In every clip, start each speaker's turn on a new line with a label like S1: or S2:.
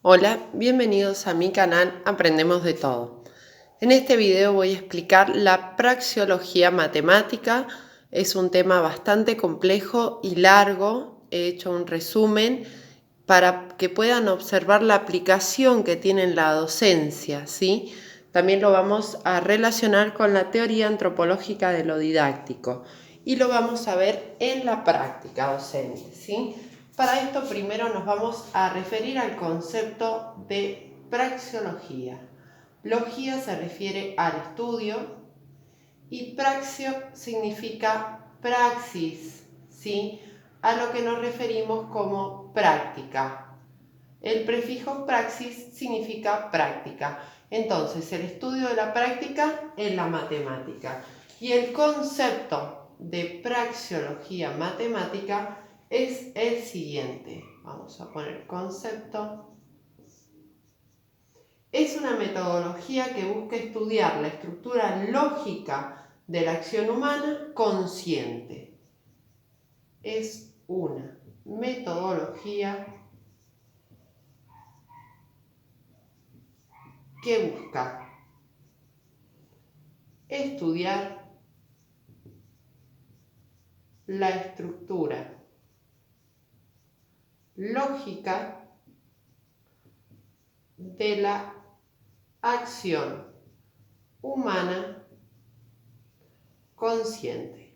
S1: Hola, bienvenidos a mi canal Aprendemos de Todo. En este video voy a explicar la praxeología matemática. Es un tema bastante complejo y largo. He hecho un resumen para que puedan observar la aplicación que tiene en la docencia, ¿sí? También lo vamos a relacionar con la teoría antropológica de lo didáctico y lo vamos a ver en la práctica docente, ¿sí? Para esto primero nos vamos a referir al concepto de praxeología. Logía se refiere al estudio y praxio significa praxis, ¿sí? A lo que nos referimos como práctica. El prefijo praxis significa práctica. Entonces, el estudio de la práctica es la matemática. Y el concepto de praxeología matemática es el siguiente. Vamos a poner concepto. Es una metodología que busca estudiar la estructura lógica de la acción humana consciente. Es una metodología que busca estudiar la estructura lógica de la acción humana consciente.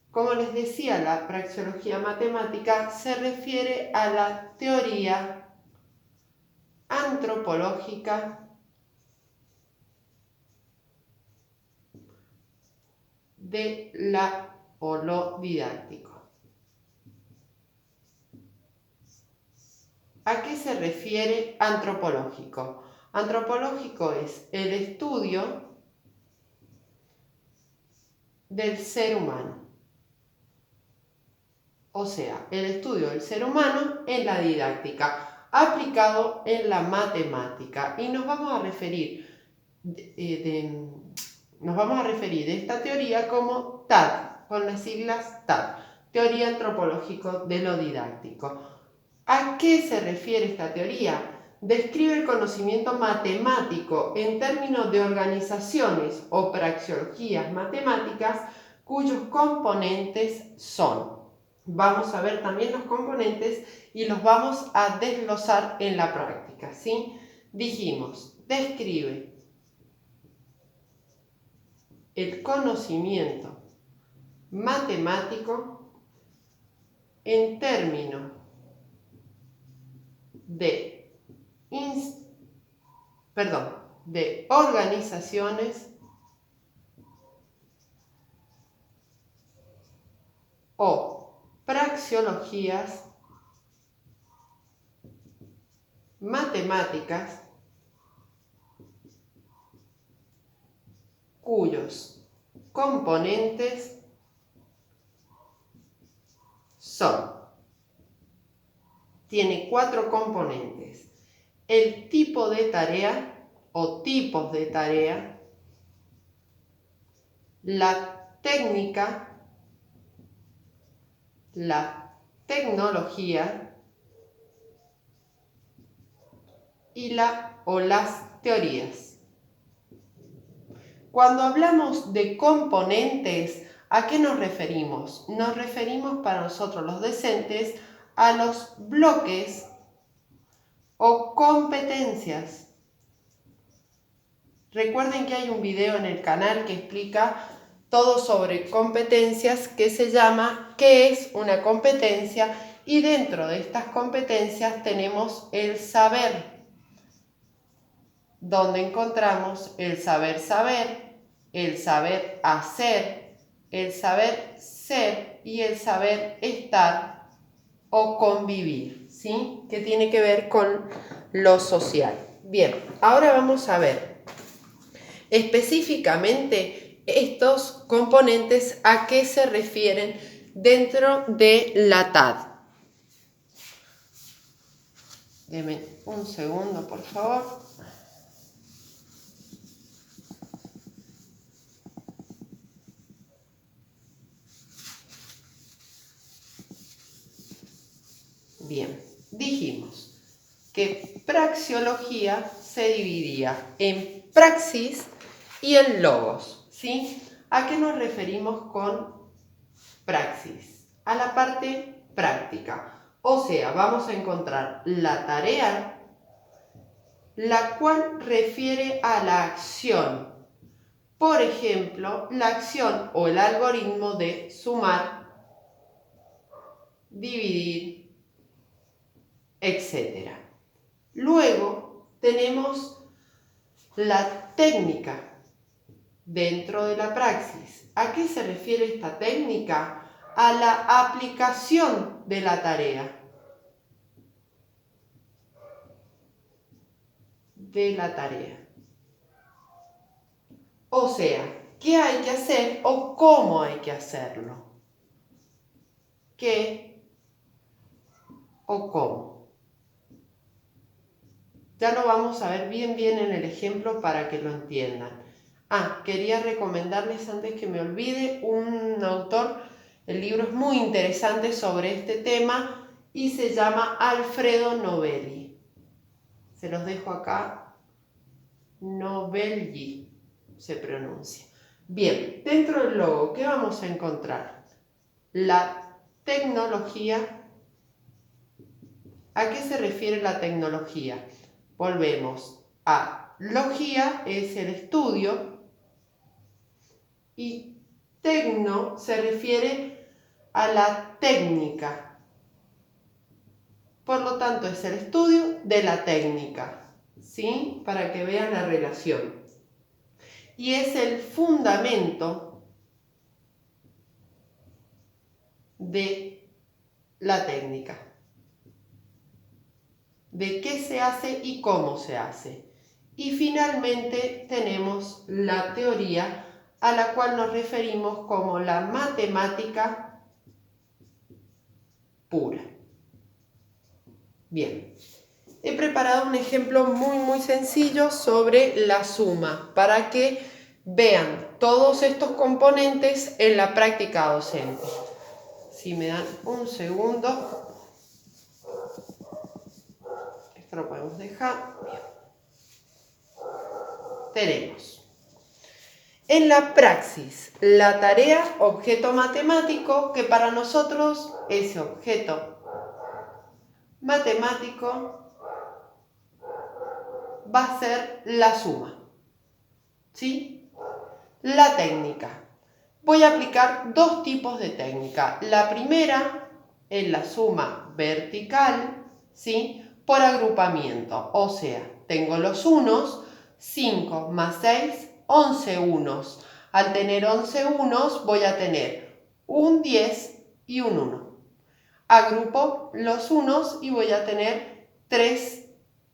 S1: Como les decía, la praxeología matemática se refiere a la teoría antropológica de lo didáctico. ¿A qué se refiere antropológico? Antropológico es el estudio del ser humano. O sea, el estudio del ser humano en la didáctica, aplicado en la matemática. Y nos vamos a referir de esta teoría como TAD, con las siglas TAD, Teoría Antropológica de lo Didáctico. ¿A qué se refiere esta teoría? Describe el conocimiento matemático en términos de organizaciones o praxeologías matemáticas cuyos componentes son. Vamos a ver también los componentes y los vamos a desglosar en la práctica, ¿sí? Dijimos, describe el conocimiento matemático en términos de, de organizaciones o praxeologías matemáticas cuyos componentes son. Tiene 4 componentes. El tipo de tarea o tipos de tarea, la técnica, la tecnología y las teorías. Cuando hablamos de componentes, ¿a qué nos referimos? Nos referimos para nosotros los docentes a los bloques o competencias. Recuerden que hay un video en el canal que explica todo sobre competencias, que se llama ¿qué es una competencia? Y dentro de estas competencias tenemos el saber, donde encontramos el saber saber, el saber hacer, el saber ser y el saber estar o convivir, ¿sí? Que tiene que ver con lo social. Bien, ahora vamos a ver específicamente estos componentes a qué se refieren dentro de la TAD. Deme un segundo, por favor. Bien, dijimos que praxeología se dividía en praxis y en logos, ¿sí? ¿A qué nos referimos con praxis? A la parte práctica. O sea, vamos a encontrar la tarea, la cual refiere a la acción. Por ejemplo, la acción o el algoritmo de sumar, dividir, etc. Luego tenemos la técnica dentro de la praxis. ¿A qué se refiere esta técnica? A la aplicación de la tarea. O sea, ¿qué hay que hacer o cómo hay que hacerlo? ¿Qué o cómo? Ya lo vamos a ver bien en el ejemplo para que lo entiendan. Quería recomendarles antes que me olvide un autor, el libro es muy interesante sobre este tema y se llama Alfredo Novelli. Se los dejo acá, Novelli se pronuncia. Bien, dentro del logo, ¿qué vamos a encontrar? La tecnología. ¿A qué se refiere la tecnología? Volvemos a logía, es el estudio, y tecno se refiere a la técnica. Por lo tanto, es el estudio de la técnica, ¿sí? Para que vean la relación. Y es el fundamento de la técnica. De qué se hace y cómo se hace. Y finalmente tenemos la teoría, a la cual nos referimos como la matemática pura. Bien, he preparado un ejemplo muy sencillo sobre la suma para que vean todos estos componentes en la práctica docente. Si me dan un segundo, esto lo podemos dejar. Bien. Tenemos en la praxis la tarea objeto matemático, que para nosotros ese objeto matemático va a ser la suma, ¿sí? La técnica. Voy a aplicar dos tipos de técnica. La primera es la suma vertical, ¿sí? Por agrupamiento, o sea, tengo los unos, 5 más 6, 11 unos. Al tener 11 unos voy a tener un 10 y un 1. Agrupo los unos y voy a tener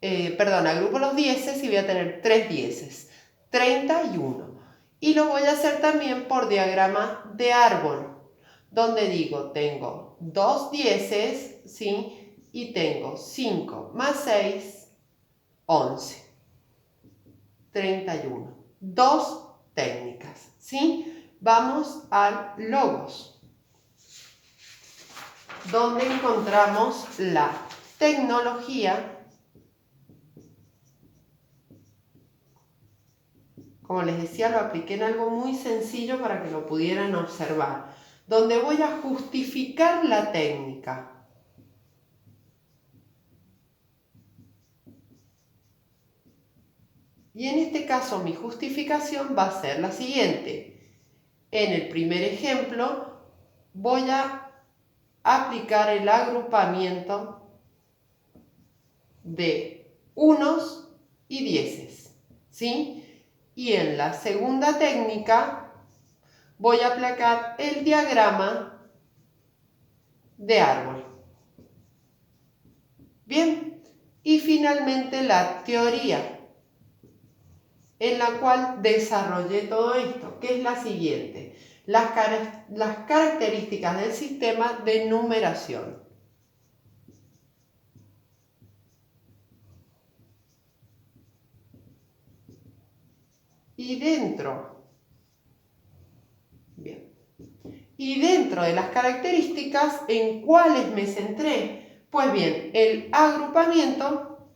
S1: agrupo los dieces y voy a tener 3 dieces, 31. Y lo voy a hacer también por diagrama de árbol, donde digo, tengo 2 dieces, ¿sí? Y tengo 5 más 6, 11, 31. Dos técnicas, ¿sí? Vamos al logos, donde encontramos la tecnología. Como les decía, lo apliqué en algo muy sencillo para que lo pudieran observar, donde voy a justificar la técnica. Y en este caso mi justificación va a ser la siguiente. En el primer ejemplo voy a aplicar el agrupamiento de unos y dieces, ¿sí? Y en la segunda técnica voy a aplicar el diagrama de árbol. Bien, y finalmente la teoría en la cual desarrollé todo esto, que es la siguiente: las características del sistema de numeración. Y dentro de las características, ¿en cuáles me centré? Pues bien, el agrupamiento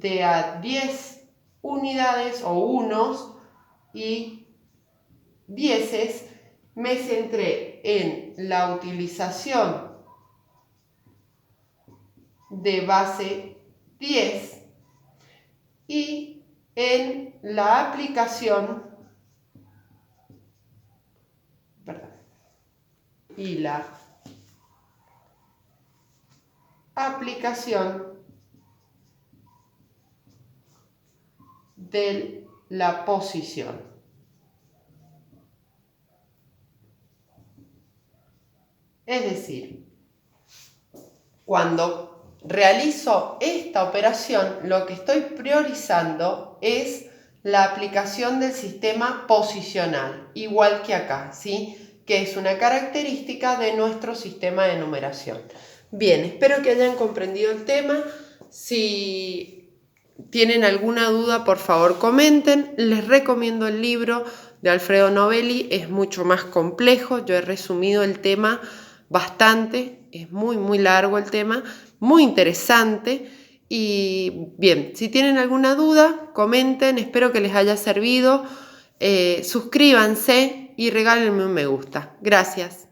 S1: de a 10 unidades o unos y dieces, me centré en la utilización de base 10 y en la aplicación de la posición. Es decir, cuando realizo esta operación, lo que estoy priorizando es la aplicación del sistema posicional, igual que acá, ¿sí? Que es una característica de nuestro sistema de numeración. Bien, espero que hayan comprendido el tema. Si tienen alguna duda, por favor comenten. Les recomiendo el libro de Alfredo Novelli, es mucho más complejo. Yo he resumido el tema bastante, es muy largo el tema, muy interesante. Y bien, si tienen alguna duda, comenten, espero que les haya servido. Suscríbanse y regálenme un me gusta. Gracias.